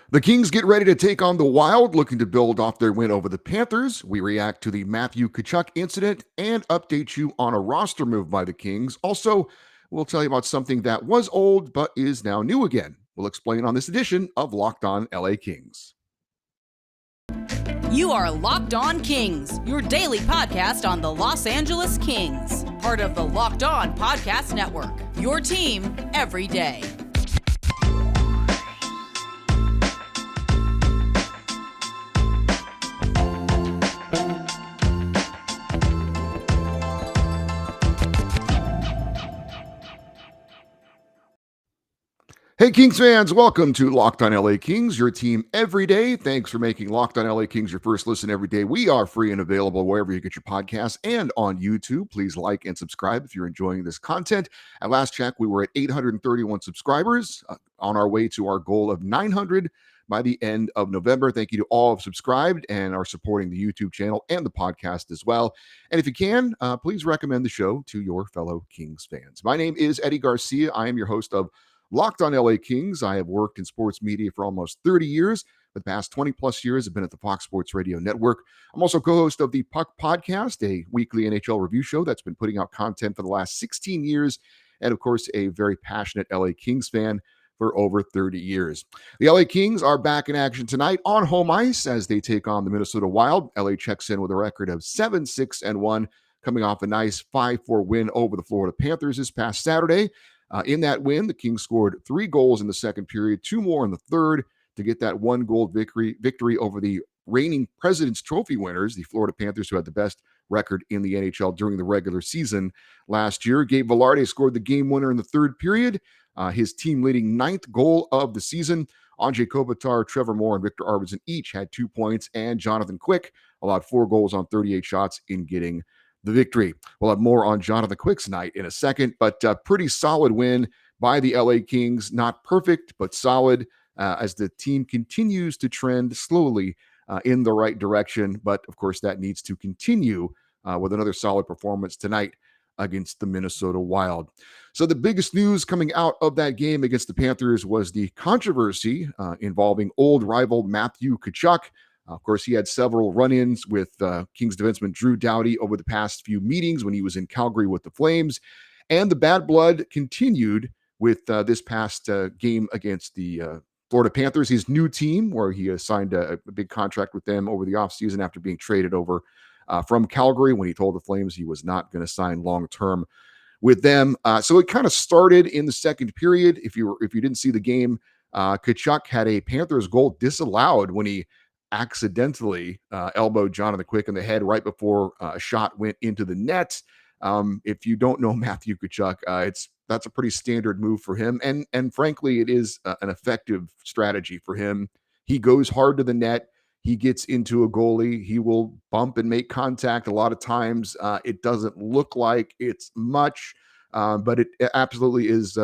The Kings get ready to take on the Wild, looking to build off their win over the Panthers. We react to the Matthew Tkachuk incident and update you on a roster move by the Kings. Also, we'll tell you about something that was old but is now new again. We'll explain on this edition of Locked On LA Kings. You are Locked On Kings, your daily podcast on the Los Angeles Kings, part of the Locked On Podcast Network, your team every day. Hey, Kings fans, welcome to Locked On LA Kings, your team every day. Thanks for making Locked On LA Kings your first listen every day. We are free and available wherever you get your podcasts and on YouTube. Please like and subscribe if you're enjoying this content. At last check, we were at 831 subscribers, on our way to our goal of 900 by the end of November. Thank you to all who have subscribed and are supporting the YouTube channel and the podcast as well. And if you can, please recommend the show to your fellow Kings fans. My name is Eddie Garcia. I am your host of Locked On LA Kings. I have worked in sports media for almost 30 years. For the past 20 plus years, I've been at the Fox Sports Radio Network. I'm also co-host of the Puck Podcast, a weekly NHL review show that's been putting out content for the last 16 years. And of course, a very passionate LA Kings fan for over 30 years. The LA Kings are back in action tonight on home ice as they take on the Minnesota Wild. LA checks in with a record of 7-6-1, coming off a nice 5-4 win over the Florida Panthers this past Saturday. In that win, the Kings scored 3 goals in the second period, 2 more in the third to get that 1-goal victory over the reigning President's Trophy winners, the Florida Panthers, who had the best record in the NHL during the regular season last year. Gabe Vilardi scored the game winner in the third period, his team-leading 9th goal of the season. Anze Kopitar, Trevor Moore, and Victor Arvidsson each had 2 points, and Jonathan Quick allowed 4 goals on 38 shots in getting the victory. We'll have more on Jonathan Quick's night in a second, but a pretty solid win by the LA Kings. Not perfect, but solid as the team continues to trend slowly in the right direction. But of course, that needs to continue with another solid performance tonight against the Minnesota Wild. So the biggest news coming out of that game against the Panthers was the controversy involving old rival Matthew Tkachuk. Of course, he had several run-ins with Kings defenseman Drew Doughty over the past few meetings when he was in Calgary with the Flames. And the bad blood continued with this past game against the Florida Panthers, his new team, where he signed a big contract with them over the offseason after being traded over from Calgary when he told the Flames he was not going to sign long-term with them. So it kind of started in the second period. If you didn't see the game, Tkachuk had a Panthers goal disallowed when he accidentally elbowed Jonathan Quick in the head right before a shot went into the net. If you don't know Matthew Tkachuk, that's a pretty standard move for him, and frankly, it is an effective strategy for him. He goes hard to the net. He gets into a goalie. He will bump and make contact. A lot of times, it doesn't look like it's much, but it absolutely is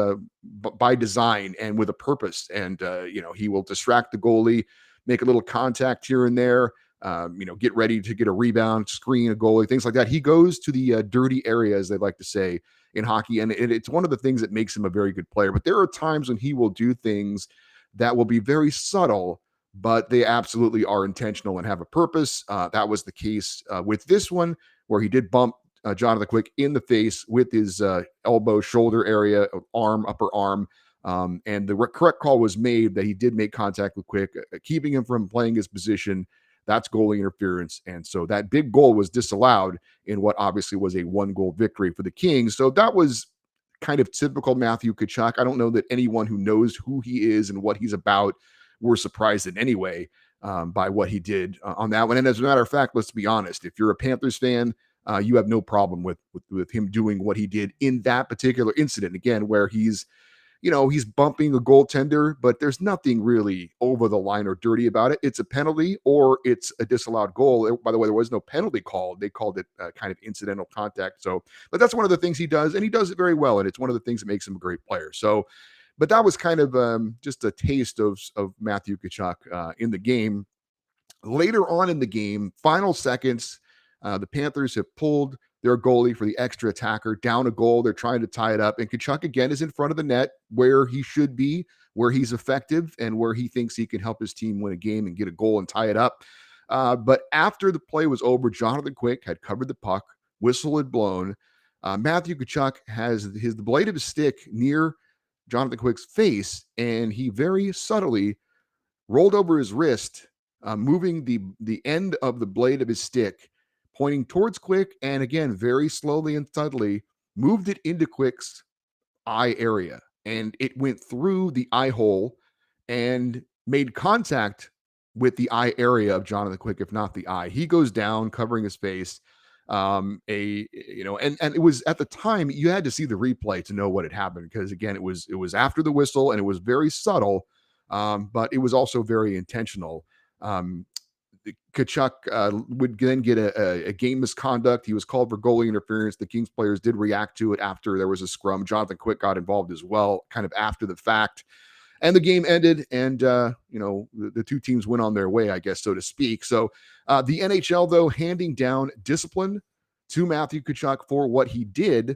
by design and with a purpose. And he will distract the goalie, make a little contact here and there, get ready to get a rebound, screen a goalie, things like that. He goes to the dirty area, as they like to say in hockey, and it's one of the things that makes him a very good player. But there are times when he will do things that will be very subtle, but they absolutely are intentional and have a purpose. That was the case with this one, where he did bump Jonathan Quick in the face with his elbow, shoulder area, arm, upper arm. And the correct call was made that he did make contact with Quick, keeping him from playing his position. That's goalie interference. And so that big goal was disallowed in what obviously was a 1-goal victory for the Kings. So that was kind of typical Matthew Tkachuk. I don't know that anyone who knows who he is and what he's about were surprised in any way by what he did on that one. And as a matter of fact, let's be honest, if you're a Panthers fan, you have no problem with him doing what he did in that particular incident. Again, where he's bumping a goaltender, but there's nothing really over the line or dirty about it. It's a penalty or it's a disallowed goal. By the way, there was no penalty called. They called it kind of incidental contact. So, but that's one of the things he does, and he does it very well. And it's one of the things that makes him a great player. So, but that was kind of just a taste of Matthew Tkachuk in the game. Later on in the game, final seconds, the Panthers have pulled their goalie for the extra attacker down a goal. They're trying to tie it up. And Tkachuk, again, is in front of the net where he should be where he's effective and where he thinks he can help his team win a game and get a goal and tie it up. But after the play was over, Jonathan Quick had covered the puck, whistle had blown. Matthew Tkachuk has the blade of his stick near Jonathan Quick's face, and he very subtly rolled over his wrist, moving the end of the blade of his stick, pointing towards Quick, and again, very slowly and subtly moved it into Quick's eye area. And it went through the eye hole and made contact with the eye area of Jonathan Quick, if not the eye. He goes down, covering his face. And it was at the time you had to see the replay to know what had happened, because again, it was after the whistle and it was very subtle, but it was also very intentional. Um, Tkachuk would then get a game misconduct. He was called for goalie interference. The Kings players did react to it after there was a scrum. Jonathan Quick got involved as well, kind of after the fact. And the game ended, and the two teams went on their way, I guess, so to speak. So the NHL, though, handing down discipline to Matthew Tkachuk for what he did,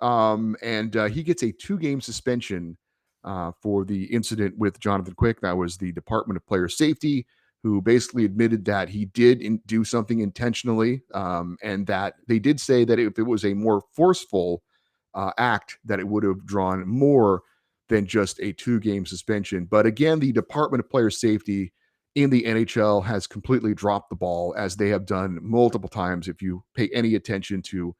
and he gets a 2-game suspension for the incident with Jonathan Quick. That was the Department of Player Safety, who basically admitted that he did do something intentionally, and that they did say that if it was a more forceful act, that it would have drawn more than just a 2-game suspension. But again, the Department of Player Safety in the NHL has completely dropped the ball, as they have done multiple times. If you pay any attention to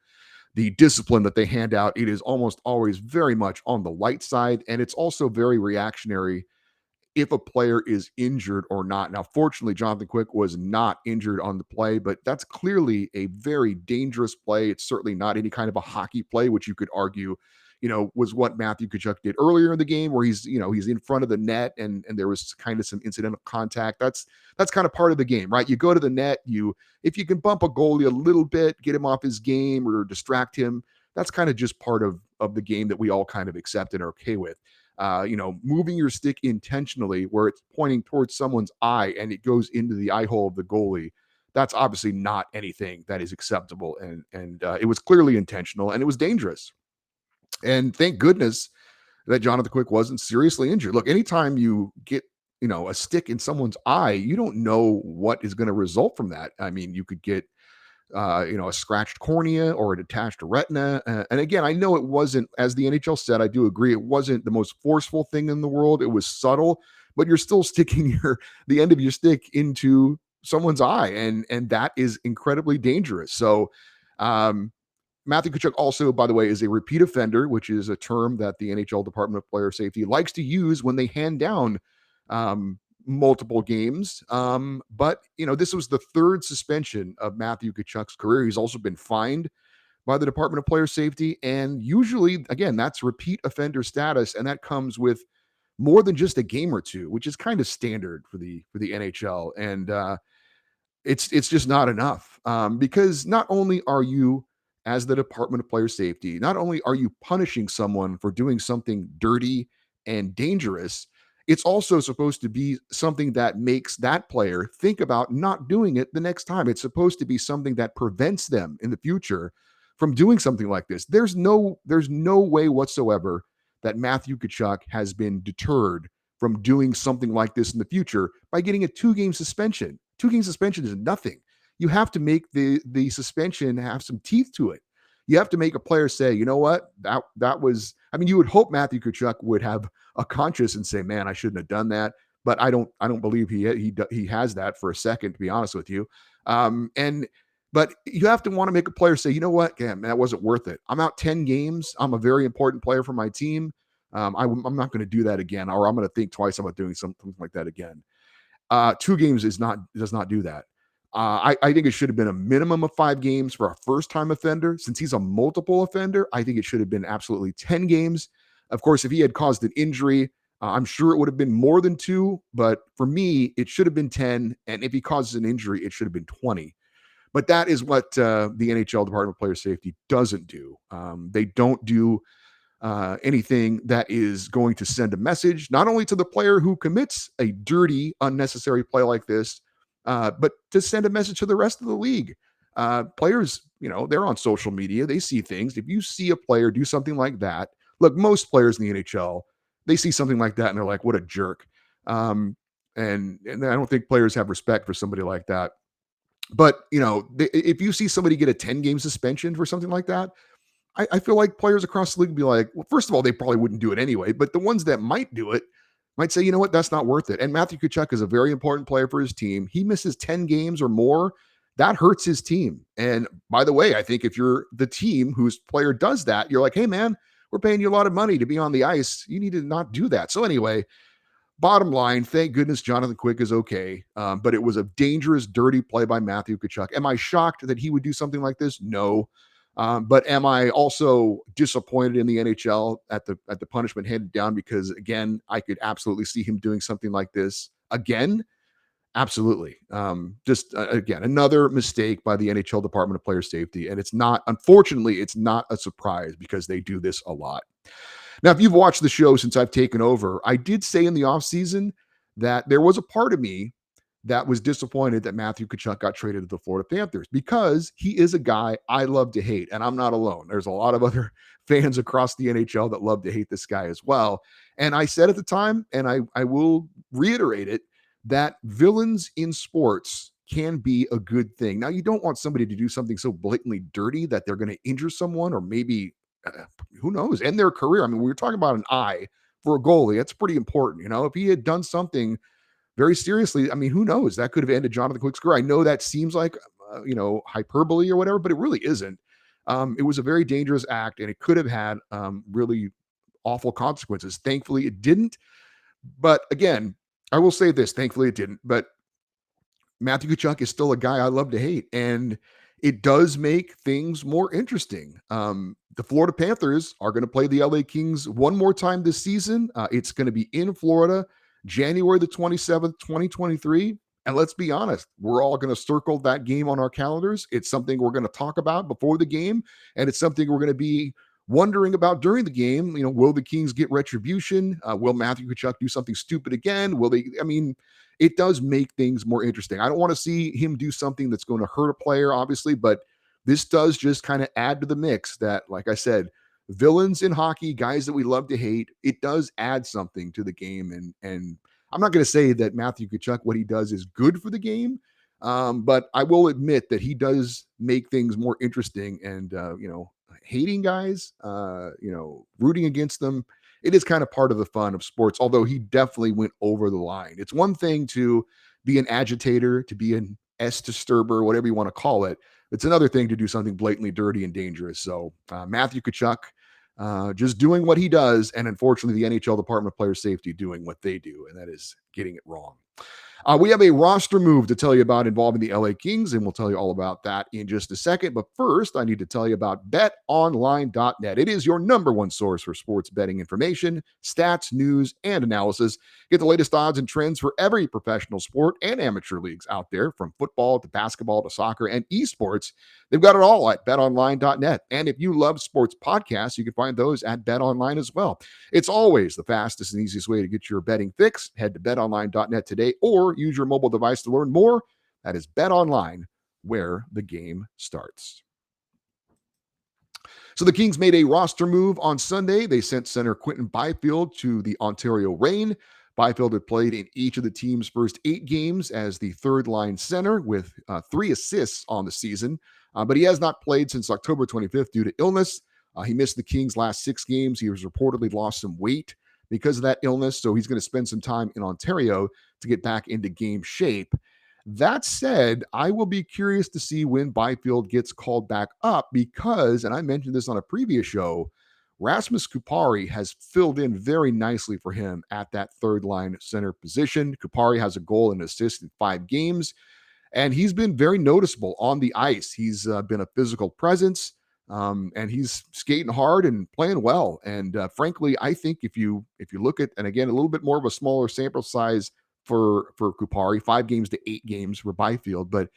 the discipline that they hand out, it is almost always very much on the light side, and it's also very reactionary if a player is injured or not. Now, fortunately, Jonathan Quick was not injured on the play, but that's clearly a very dangerous play. It's certainly not any kind of a hockey play, which you could argue, was what Matthew Tkachuk did earlier in the game, where he's in front of the net and there was kind of some incidental contact. That's kind of part of the game, right? You go to the net, if you can bump a goalie a little bit, get him off his game or distract him, that's kind of just part of the game that we all kind of accept and are okay with. Moving your stick intentionally where it's pointing towards someone's eye and it goes into the eye hole of the goalie, that's obviously not anything that is acceptable. And it was clearly intentional and it was dangerous. And thank goodness that Jonathan Quick wasn't seriously injured. Look, anytime you get, a stick in someone's eye, you don't know what is going to result from that. I mean, you could get a scratched cornea or a detached retina. And again, I know it wasn't, as the NHL said, I do agree, it wasn't the most forceful thing in the world. It was subtle, but you're still sticking the end of your stick into someone's eye, and that is incredibly dangerous. So Matthew Tkachuk also, by the way, is a repeat offender, which is a term that the NHL Department of Player Safety likes to use when they hand down multiple games. But this was the 3rd suspension of Matthew Tkachuk's career. He's also been fined by the Department of Player Safety, and usually, again, that's repeat offender status, and that comes with more than just a game or two, which is kind of standard for the NHL. And it's just not enough, because not only are you, as the Department of Player Safety, not only are you punishing someone for doing something dirty and dangerous, it's also supposed to be something that makes that player think about not doing it the next time. It's supposed to be something that prevents them in the future from doing something like this. There's no way whatsoever that Matthew Tkachuk has been deterred from doing something like this in the future by getting a 2-game suspension. 2-game suspension is nothing. You have to make the suspension have some teeth to it. You have to make a player say, you know what, that was. I mean, you would hope Matthew Tkachuk would have a conscience and say, man, I shouldn't have done that. But I don't believe he has that for a second, to be honest with you. But you have to want to make a player say, you know what, man, that wasn't worth it. I'm out 10 games. I'm a very important player for my team. I'm not going to do that again, or I'm going to think twice about doing something like that again. 2 games does not do that. I think it should have been a minimum of 5 games for a first-time offender. Since he's a multiple offender, I think it should have been absolutely 10 games. Of course, if he had caused an injury, I'm sure it would have been more than 2. But for me, it should have been 10. And if he causes an injury, it should have been 20. But that is what the NHL Department of Player Safety doesn't do. They don't do anything that is going to send a message, not only to the player who commits a dirty, unnecessary play like this, but to send a message to the rest of the league. Players, they're on social media. They see things. If you see a player do something like that, look, most players in the NHL, they see something like that and they're like, what a jerk. Um, and I don't think players have respect for somebody like that. But if you see somebody get a 10-game suspension for something like that, I feel like players across the league would be like, well, first of all, they probably wouldn't do it anyway. But the ones that might do it might say, you know what, that's not worth it. And Matthew Tkachuk is a very important player for his team. He misses 10 games or more. That hurts his team. And by the way, I think if you're the team whose player does that, you're like, hey, man, we're paying you a lot of money to be on the ice. You need to not do that. So anyway, bottom line, thank goodness Jonathan Quick is okay. But it was a dangerous, dirty play by Matthew Tkachuk. Am I shocked that he would do something like this? No. But am I also disappointed in the NHL at the punishment handed down? Because again, I could absolutely see him doing something like this again. Absolutely. Just again, another mistake by the NHL Department of Player Safety. And unfortunately, it's not a surprise because they do this a lot. Now, if you've watched the show since I've taken over, I did say in the offseason that there was a part of me that was disappointed that Matthew Tkachuk got traded to the Florida Panthers because he is a guy I love to hate, and I'm not alone. There's a lot of other fans across the NHL that love to hate this guy as well. And I said at the time, and I will reiterate it, that villains in sports can be a good thing. Now, you don't want somebody to do something so blatantly dirty that they're going to injure someone or maybe who knows, end their career. I mean, we were talking about an eye for a goalie. That's pretty important. If he had done something very seriously, I mean, who knows? That could have ended Jonathan Quick's career. I know that seems like, hyperbole or whatever, but it really isn't. It was a very dangerous act and it could have had really awful consequences. Thankfully, it didn't. But again, I will say this, thankfully it didn't. But Matthew Tkachuk is still a guy I love to hate. And it does make things more interesting. The Florida Panthers are going to play the LA Kings one more time this season. It's going to be in Florida, January the 27th, 2023. And let's be honest, we're all going to circle that game on our calendars. It's something we're going to talk about before the game, and it's something we're going to be wondering about during the game. Will the Kings get retribution? Will Matthew Tkachuk do something stupid again? Will they? I mean, it does make things more interesting. I don't want to see him do something that's going to hurt a player, obviously, but this does just kind of add to the mix that, like I said, villains in hockey, guys that we love to hate, it does add something to the game. And I'm not going to say that Matthew Tkachuk, what he does is good for the game, but I will admit that he does make things more interesting. And, hating guys, rooting against them, it is kind of part of the fun of sports, although he definitely went over the line. It's one thing to be an agitator, to be an disturber, whatever you want to call it. It's another thing to do something blatantly dirty and dangerous. So Matthew Tkachuk just doing what he does, and unfortunately the NHL Department of Player Safety doing what they do, and that is getting it wrong. We have a roster move to tell you about involving the LA Kings, and we'll tell you all about that in just a second. But first, I need to tell you about BetOnline.net. It is your number one source for sports betting information, stats, news, and analysis. Get the latest odds and trends for every professional sport and amateur leagues out there, from football to basketball to soccer and esports. They've got it all at BetOnline.net. And if you love sports podcasts, you can find those at BetOnline as well. It's always the fastest and easiest way to get your betting fix. Head to betonline.net today or use your mobile device to learn more. That is BetOnline, where the game starts. So the Kings made a roster move on Sunday. They sent center Quinton Byfield to the Ontario Reign. Byfield had played in each of the team's first 8 games as the third-line center with 3 assists on the season. But he has not played since October 25th due to illness. He missed the Kings' last 6 games. He was reportedly lost some weight because of that illness, so he's going to spend some time in Ontario to get back into game shape. That said, I will be curious to see when Byfield gets called back up because, and I mentioned this on a previous show, Rasmus Kupari has filled in very nicely for him at that third line center position. Kupari has a goal and assist in 5 games, and he's been very noticeable on the ice. He's been a physical presence, and he's skating hard and playing well. And frankly, I think if you look at, and again, a little bit more of a smaller sample size for Kupari, 5 games to 8 games for Byfield, but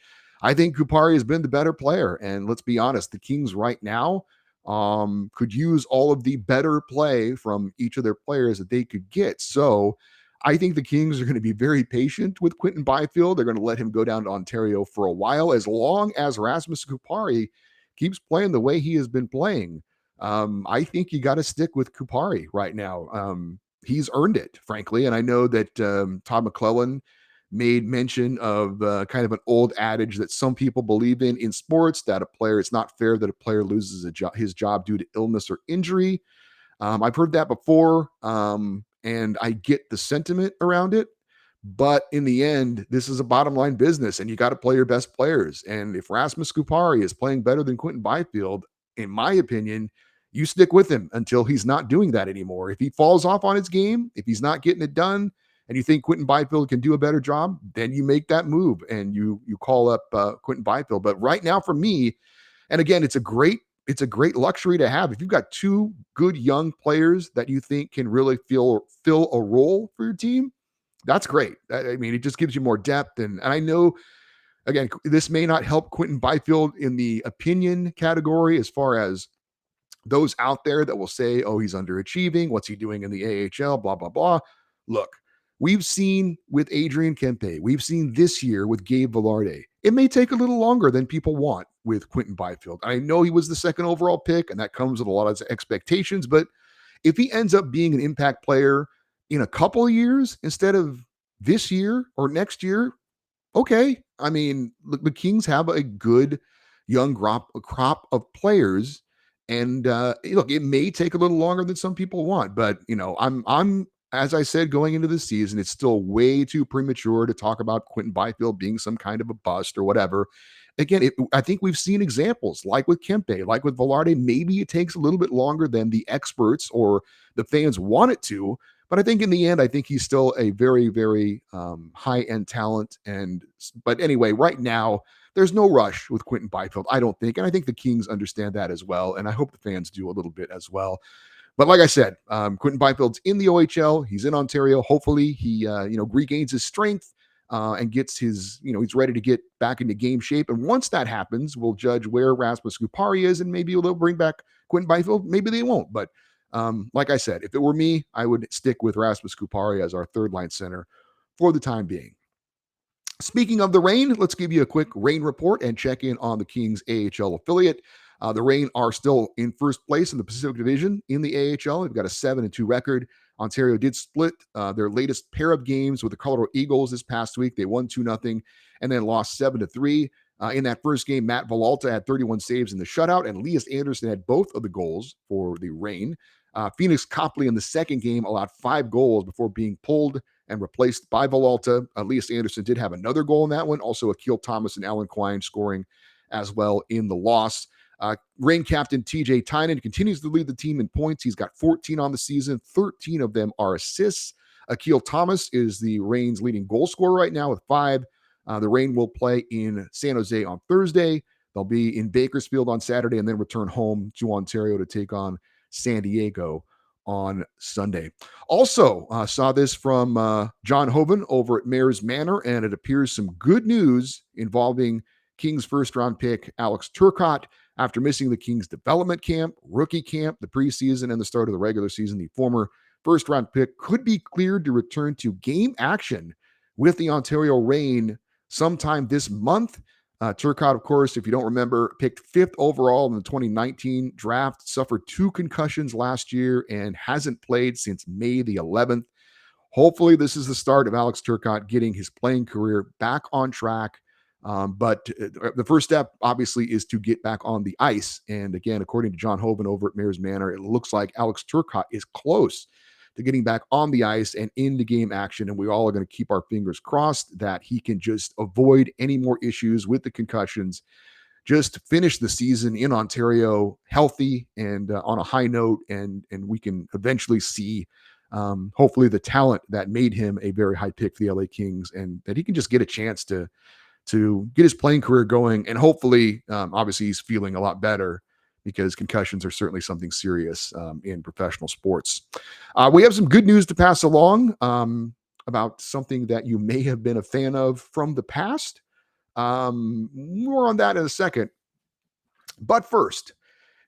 I think Kupari has been the better player. And let's be honest, the Kings right now could use all of the better play from each of their players that they could get. So I think the Kings are going to be very patient with Quinton Byfield. They're going to let him go down to Ontario for a while, as long as Rasmus Kupari keeps playing the way he has been playing. I think you got to stick with Kupari right now. he's earned it, frankly. And I know that Todd McClellan made mention of kind of an old adage that some people believe in sports, that it's not fair that a player loses his job due to illness or injury. I've heard that before, and I get the sentiment around it. But in the end, this is a bottom line business, and you got to play your best players. And if Rasmus Kupari is playing better than Quinton Byfield, in my opinion, you stick with him until he's not doing that anymore. If he falls off on his game, if he's not getting it done, and you think Quinton Byfield can do a better job, then you make that move and you call up Quinton Byfield. But right now, for me, and again, it's a great luxury to have. If you've got two good young players that you think can really fill a role for your team, that's great. I mean, it just gives you more depth. And I know, again, this may not help Quinton Byfield in the opinion category as far as those out there that will say, oh, he's underachieving. What's he doing in the AHL? Blah, blah, blah. Look, we've seen with Adrian Kempe, we've seen this year with Gabe Velarde. It may take a little longer than people want with Quinton Byfield. I know he was the second overall pick, and that comes with a lot of expectations. But if he ends up being an impact player in a couple of years instead of this year or next year, okay. I mean, the Kings have a good young crop of players. And look, it may take a little longer than some people want, but I'm as I said going into the season, it's still way too premature to talk about Quinton Byfield being some kind of a bust or whatever. Again, I think we've seen examples like with Kempe, like with Velarde. Maybe it takes a little bit longer than the experts or the fans want it to, but I think in the end, I think he's still a very, very high-end talent. But anyway, right now, there's no rush with Quinton Byfield, I don't think. And I think the Kings understand that as well. And I hope the fans do a little bit as well. But like I said, Quinton Byfield's in the OHL. He's in Ontario. Hopefully he, regains his strength and gets his, he's ready to get back into game shape. And once that happens, we'll judge where Rasmus Kupari is, and maybe they'll bring back Quinton Byfield. Maybe they won't. But like I said, if it were me, I would stick with Rasmus Kupari as our third line center for the time being. Speaking of the Reign, let's give you a quick Reign report and check in on the Kings AHL affiliate. The Reign are still in first place in the Pacific Division in the AHL. They've got a 7-2 record. Ontario did split their latest pair of games with the Colorado Eagles this past week. They won 2-0 and then lost 7-3. In that first game, Matt Villalta had 31 saves in the shutout, and Elias Anderson had both of the goals for the Reign. Phoenix Copley in the second game allowed 5 goals before being pulled and replaced by Villalta. Elias Anderson did have another goal in that one. Also, Akil Thomas and Alan Quine scoring as well in the loss. Reign captain TJ Tynan continues to lead the team in points. He's got 14 on the season. 13 of them are assists. Akil Thomas is the Reign's leading goal scorer right now with 5. The Reign will play in San Jose on Thursday. They'll be in Bakersfield on Saturday and then return home to Ontario to take on San Diego on Sunday. Also, saw this from John Hoven over at Mayor's Manor, and it appears some good news involving Kings first-round pick Alex Turcotte. After missing the Kings development camp, rookie camp, the preseason, and the start of the regular season, the former first-round pick could be cleared to return to game action with the Ontario Reign sometime this month. Turcotte, of course, if you don't remember, picked 5th overall in the 2019 draft, suffered 2 concussions last year, and hasn't played since May the 11th. Hopefully, this is the start of Alex Turcotte getting his playing career back on track. But the first step, obviously, is to get back on the ice. And again, according to John Hoven over at Mayor's Manor, it looks like Alex Turcotte is close to getting back on the ice and into game action. And we all are going to keep our fingers crossed that he can just avoid any more issues with the concussions, just finish the season in Ontario healthy and on a high note. And we can eventually see, hopefully, the talent that made him a very high pick for the LA Kings, and that he can just get a chance to get his playing career going. And hopefully, obviously, he's feeling a lot better, because concussions are certainly something serious in professional sports. We have some good news to pass along about something that you may have been a fan of from the past. More on that in a second. But first,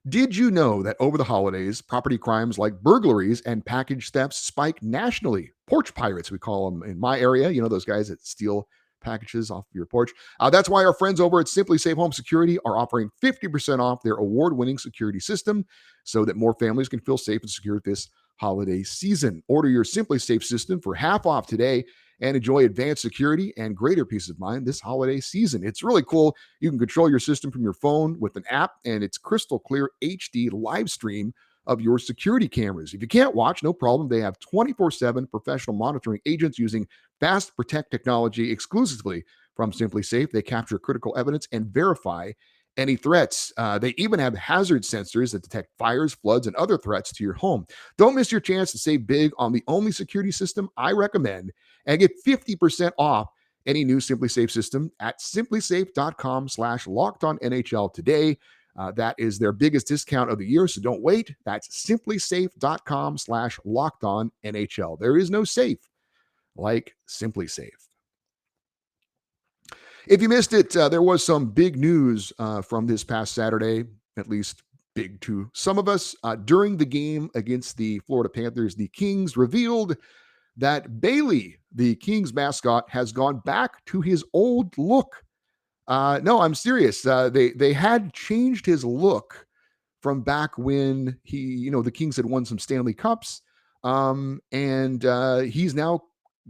did you know that over the holidays, property crimes like burglaries and package thefts spike nationally? Porch pirates, we call them in my area. You know, those guys that steal packages off your porch. That's why our friends over at Simplisafe Home Security are offering 50% off their award-winning security system, so that more families can feel safe and secure this holiday season. Order your Simplisafe system for half off today and enjoy advanced security and greater peace of mind this holiday season. It's really cool. You can control your system from your phone with an app, and it's crystal clear HD live stream of your security cameras. If you can't watch, no problem. They have 24/7 professional monitoring agents using Fast Protect technology exclusively from Simplisafe. They capture critical evidence and verify any threats. They even have hazard sensors that detect fires, floods, and other threats to your home. Don't miss your chance to save big on the only security system I recommend and get 50% off any new Simplisafe system at simplisafe.com/lockedonnhl today. That is their biggest discount of the year, so don't wait. That's simplisafe.com/lockedonnhl. There is no safe like Simplisafe. If you missed it, there was some big news from this past Saturday, at least big to some of us. During the game against the Florida Panthers, the Kings revealed that Bailey, the Kings mascot, has gone back to his old look. No, I'm serious. They had changed his look from back when the Kings had won some Stanley Cups, and he's now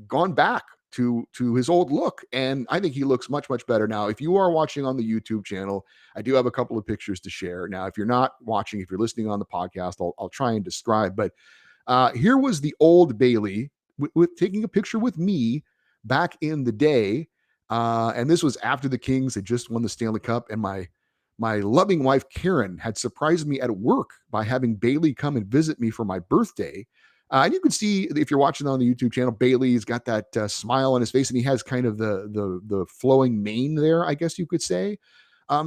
gone back to his old look, and I think he looks much better now. If you are watching on the YouTube channel, I do have a couple of pictures to share. Now, if you're not watching, if you're listening on the podcast, I'll try and describe. But here was the old Bailey with taking a picture with me back in the day. And this was after the Kings had just won the Stanley Cup, and my loving wife Karen had surprised me at work by having Bailey come and visit me for my birthday. And you can see, if you're watching on the YouTube channel, Bailey's got that smile on his face, and he has kind of the flowing mane there, I guess you could say.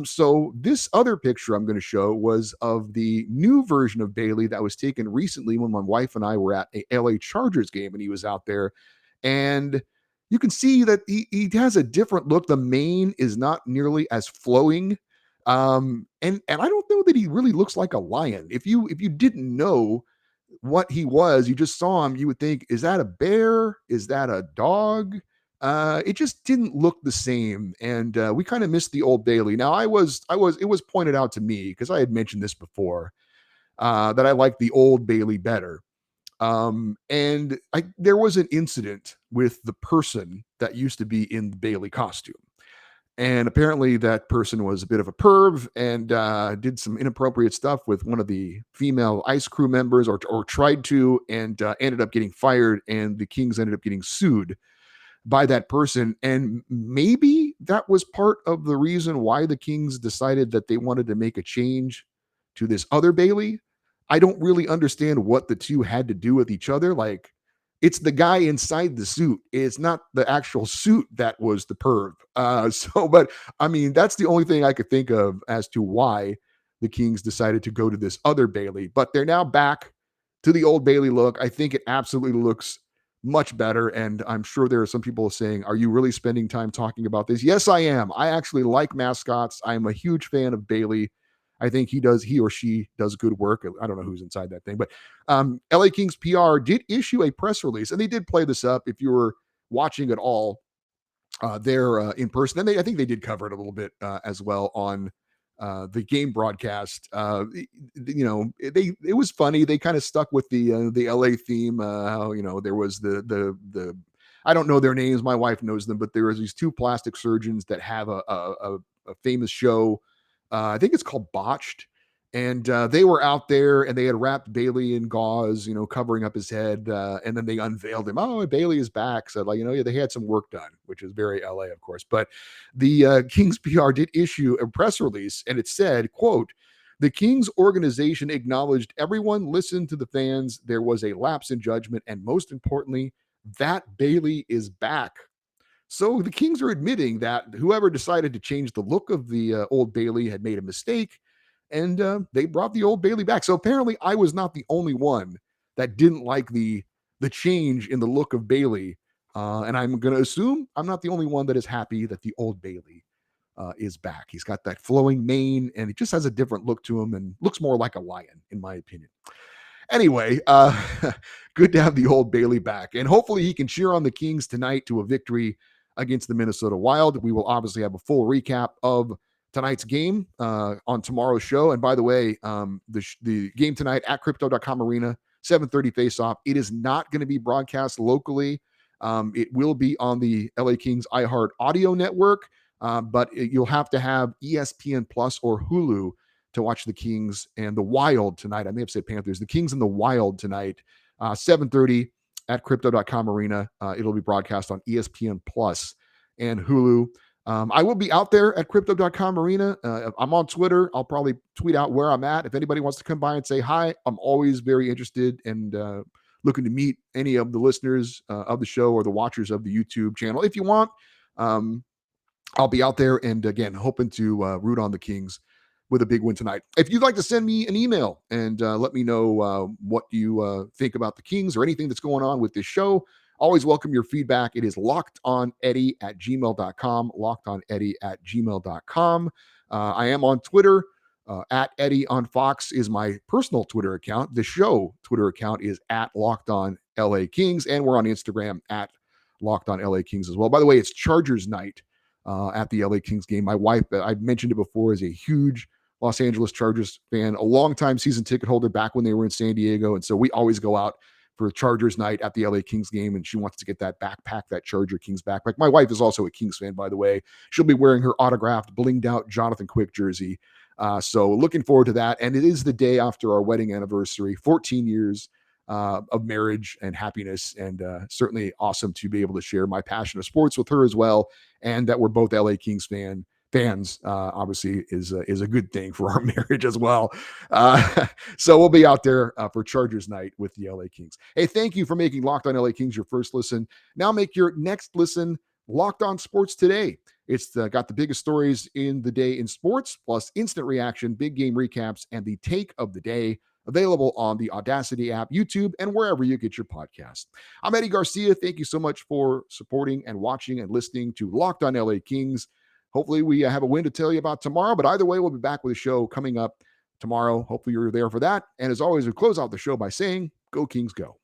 So this other picture I'm going to show was of the new version of Bailey that was taken recently when my wife and I were at a LA Chargers game, and he was out there. And you can see that he has a different look. The mane is not nearly as flowing. And I don't know that he really looks like a lion. If you didn't know what he was, you just saw him, you would think, is that a bear? Is that a dog? It just didn't look the same. And we kind of missed the old Bailey. Now it was pointed out to me, because I had mentioned this before, that I like the old Bailey better. And there was an incident with the person that used to be in the Bailey costume. And apparently that person was a bit of a perv and did some inappropriate stuff with one of the female ice crew members, or tried to, and ended up getting fired. And the Kings ended up getting sued by that person. And maybe that was part of the reason why the Kings decided that they wanted to make a change to this other Bailey. I don't really understand what the two had to do with each other. Like, it's the guy inside the suit. It's not the actual suit that was the perv. But I mean, that's the only thing I could think of as to why the Kings decided to go to this other Bailey. But they're now back to the old Bailey look. I think it absolutely looks much better. And I'm sure there are some people saying, are you really spending time talking about this? Yes, I am. I actually like mascots. I'm a huge fan of Bailey. I think he or she does good work. I don't know who's inside that thing, but LA Kings PR did issue a press release, and they did play this up if you were watching at all there in person. And I think they did cover it a little bit as well on the game broadcast. It was funny. They kind of stuck with the LA theme. How there was the I don't know their names. My wife knows them, but there was these two plastic surgeons that have a famous show. I think it's called Botched. And they were out there, and they had wrapped Bailey in gauze, covering up his head. And then they unveiled him. Oh, Bailey is back. So, they had some work done, which is very LA, of course. But the Kings PR did issue a press release, and it said, quote, "The Kings organization acknowledged everyone listened to the fans. There was a lapse in judgment. And most importantly, that Bailey is back." So the Kings are admitting that whoever decided to change the look of the old Bailey had made a mistake, and they brought the old Bailey back. So apparently I was not the only one that didn't like the change in the look of Bailey. And I'm going to assume I'm not the only one that is happy that the old Bailey is back. He's got that flowing mane, and it just has a different look to him and looks more like a lion, in my opinion. Anyway, good to have the old Bailey back. And hopefully he can cheer on the Kings tonight to a victory against the Minnesota Wild. We will obviously have a full recap of tonight's game on tomorrow's show. And by the way, the game tonight at Crypto.com Arena, 7:30 face-off. It is not going to be broadcast locally. It will be on the LA Kings iHeart Audio Network, but you'll have to have ESPN Plus or Hulu to watch the Kings and the Wild tonight. I may have said Panthers. The Kings and the Wild tonight, 7:30 at Crypto.com Arena. It'll be broadcast on ESPN Plus and Hulu. I will be out there at Crypto.com Arena. I'm on Twitter. I'll probably tweet out where I'm at. If anybody wants to come by and say hi, I'm always very interested and looking to meet any of the listeners of the show or the watchers of the YouTube channel. If you want, I'll be out there and again, hoping to root on the Kings with a big win tonight. If you'd like to send me an email and let me know what you think about the Kings or anything that's going on with this show, always welcome your feedback. It is lockedoneddie@gmail.com, lockedoneddie@gmail.com. I am on Twitter. At Eddie on Fox is my personal Twitter account. The show Twitter account is at Locked On LA Kings, and we're on Instagram at Locked On LA Kings as well. By the way, it's Chargers night at the LA Kings game. My wife, I've mentioned it before, is a huge Los Angeles Chargers fan, a longtime season ticket holder back when they were in San Diego, and so we always go out for Chargers night at the LA Kings game, and she wants to get that backpack, that Charger Kings backpack. My wife is also a Kings fan, by the way. She'll be wearing her autographed, blinged out Jonathan Quick jersey. So looking forward to that. And it is the day after our wedding anniversary, 14 years of marriage and happiness, and certainly awesome to be able to share my passion of sports with her as well. And that we're both LA Kings fans obviously is a good thing for our marriage as well. So we'll be out there for Chargers night with the LA Kings. Hey, thank you for making Locked On LA Kings your first listen. Now make your next listen Locked On Sports Today. It's got the biggest stories in the day in sports, plus instant reaction, big game recaps, and the take of the day. Available on the Audacity app, YouTube, and wherever you get your podcast. I'm Eddie Garcia. Thank you so much for supporting and watching and listening to Locked On LA Kings. Hopefully we have a win to tell you about tomorrow, but either way, we'll be back with a show coming up tomorrow. Hopefully you're there for that. And as always, we close out the show by saying, go Kings, go.